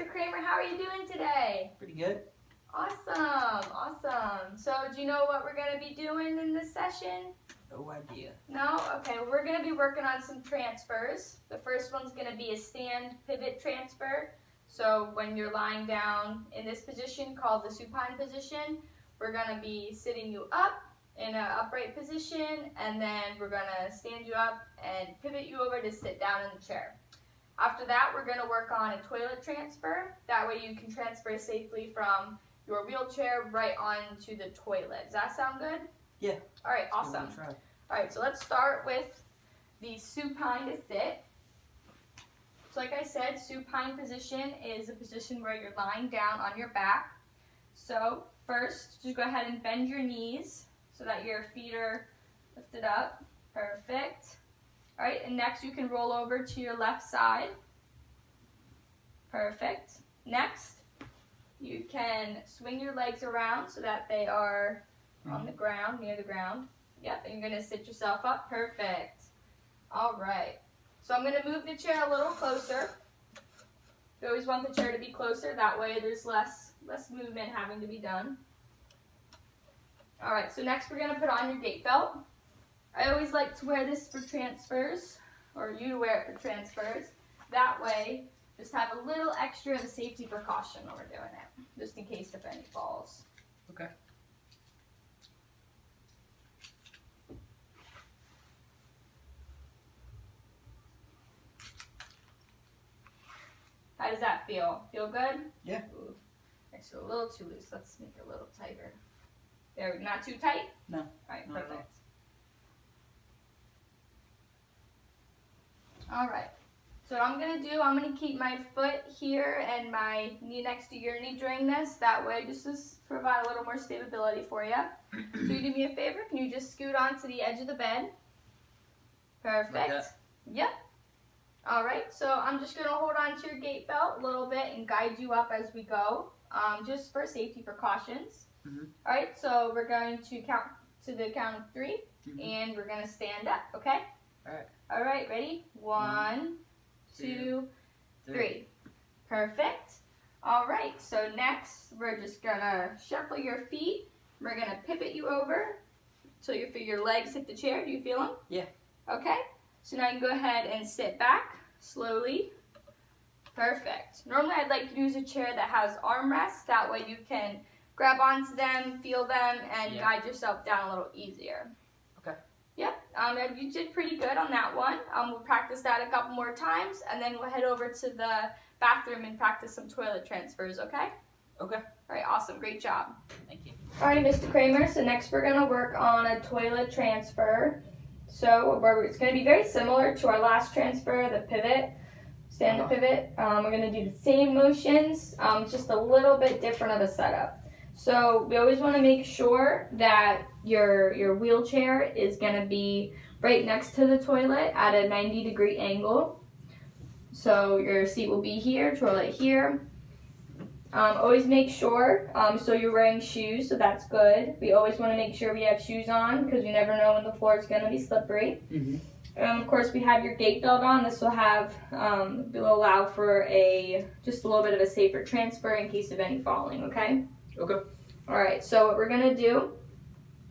Mr. Kramer. How are you doing today? Pretty good. Awesome. So do you know what we're going to be doing in this session? No idea. No? Okay, we're going to be working on some transfers. The first one's going to be a stand pivot transfer. So when you're lying down in this position called the supine position, we're going to be sitting you up in an upright position, and then we're going to stand you up and pivot you over to sit down in the chair. After that, we're going to work on a toilet transfer. That way you can transfer safely from your wheelchair right onto the toilet. Does that sound good? Yeah. All right, awesome. All right, so let's start with the supine to sit. So like I said, supine position is a position where you're lying down on your back. So first, just go ahead and bend your knees so that your feet are lifted up. Perfect. All right, and next you can roll over to your left side. Perfect. Next, you can swing your legs around so that they are on the ground, near the ground. Yep, and you're going to sit yourself up. Perfect. All right. So I'm going to move the chair a little closer. You always want the chair to be closer. That way there's less movement having to be done. All right, so next we're going to put on your gait belt. I always like to wear this for transfers, or you wear it for transfers. That way, just have a little extra of a safety precaution when we're doing it, just in case of any falls. Okay. How does that feel? Feel good? Yeah. Ooh, it's a little too loose. Let's make it a little tighter. There, not too tight? No. All right, Not at perfect. All right. So what I'm going to do, I'm going to keep my foot here and my knee next to your knee during this. That way, just to provide a little more stability for you. So you do me a favor, can you just scoot onto the edge of the bed? Perfect. Like that? Yep. All right, so I'm just going to hold on to your gait belt a little bit and guide you up as we go, just for safety precautions. All right, so we're going to count to the count of 3, and we're going to stand up, okay? All right. All right, ready? 1, 2, 3. Perfect. All right, so next we're just going to shuffle your feet. We're going to pivot you over until you feel your legs hit the chair. Do you feel them? Yeah. Okay, so now you can go ahead and sit back slowly. Perfect. Normally I'd like to use a chair that has armrests. That way you can grab onto them, feel them, and guide yourself down a little easier. Okay. Yep, you did pretty good on that one. We'll practice that a couple more times, and then we'll head over to the bathroom and practice some toilet transfers, okay? Okay. All right, awesome, great job. Thank you. All right, Mr. Kramer, so next we're gonna work on a toilet transfer. So it's gonna be very similar to our last transfer, the pivot, stand-up pivot. We're gonna do the same motions, just a little bit different of a setup. So we always want to make sure that your wheelchair is going to be right next to the toilet at a 90-degree angle. So your seat will be here, toilet here. Always make sure, so you're wearing shoes, so that's good. We always want to make sure we have shoes on because we never know when the floor is going to be slippery. Of course, we have your gait belt on. This will have, will allow for just a little bit of a safer transfer in case of any falling, okay? Okay. All right, so what we're going to do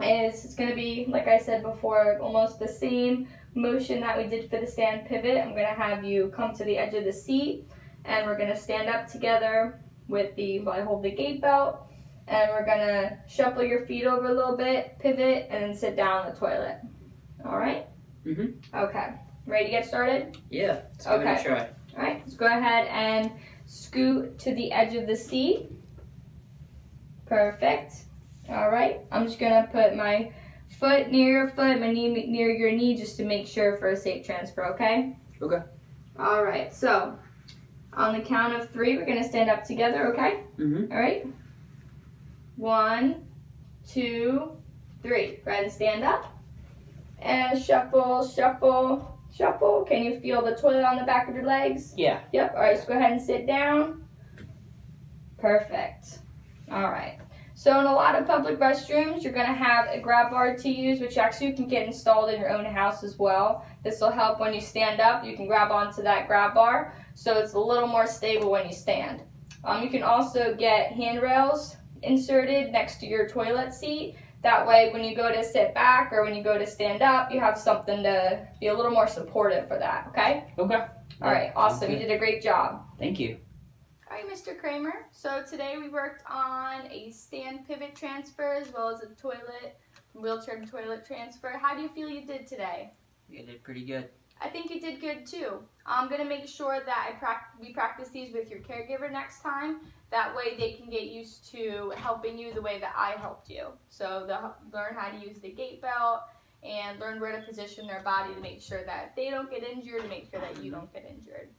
is it's going to be, like I said before, almost the same motion that we did for the stand pivot. I'm going to have you come to the edge of the seat, and we're going to stand up together while I hold the gait belt, and we're going to shuffle your feet over a little bit, pivot, and then sit down on the toilet. All right? Okay. Ready to get started? Yeah. Let's give it a try. All right, let's go ahead and scoot to the edge of the seat. Perfect. All right, I'm just gonna put my foot near your foot, my knee near your knee, just to make sure for a safe transfer, okay? Okay. All right, so on the count of 3, we're gonna stand up together, okay? All right. 1, 2, 3. Go ahead and stand up. And shuffle, shuffle, shuffle. Can you feel the toilet on the back of your legs? Yeah. Yep, all right, so go ahead and sit down. Perfect. All right. So in a lot of public restrooms, you're going to have a grab bar to use, which actually you can get installed in your own house as well. This will help when you stand up. You can grab onto that grab bar, so it's a little more stable when you stand. You can also get handrails inserted next to your toilet seat. That way, when you go to sit back or when you go to stand up, you have something to be a little more supportive for that, okay? Okay. All right, awesome. You did a great job. Thank you. All right, Mr. Kramer. So today we worked on a stand pivot transfer as well as a toilet, wheelchair to toilet transfer. How do you feel you did today? You did pretty good. I think you did good too. I'm going to make sure that we practice these with your caregiver next time. That way they can get used to helping you the way that I helped you. So they'll learn how to use the gait belt and learn where to position their body to make sure that they don't get injured, to make sure that you don't get injured.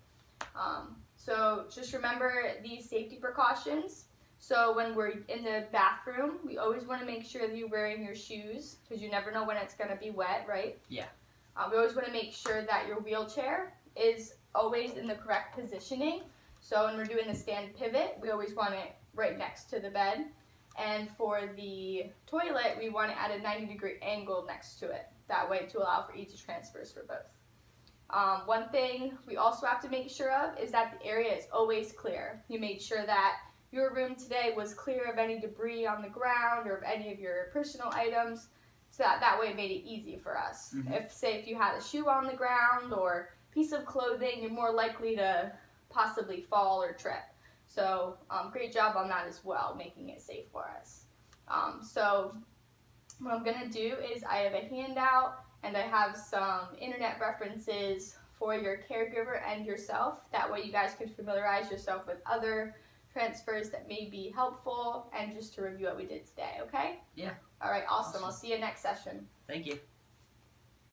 So just remember these safety precautions. So when we're in the bathroom, we always want to make sure that you're wearing your shoes because you never know when it's going to be wet, right? Yeah. We always want to make sure that your wheelchair is always in the correct positioning. So when we're doing the stand pivot, we always want it right next to the bed. And for the toilet, we want it at a 90-degree angle next to it. That way to allow for easy transfers for both. One thing we also have to make sure of is that the area is always clear. You made sure that your room today was clear of any debris on the ground or of any of your personal items. So that way it made it easy for us. If you had a shoe on the ground or piece of clothing, you're more likely to possibly fall or trip. So great job on that as well, making it safe for us. So what I'm going to do is I have a handout and I have some internet references for your caregiver and yourself. That way you guys can familiarize yourself with other transfers that may be helpful and just to review what we did today, okay? Yeah. All right, awesome. I'll see you next session. Thank you.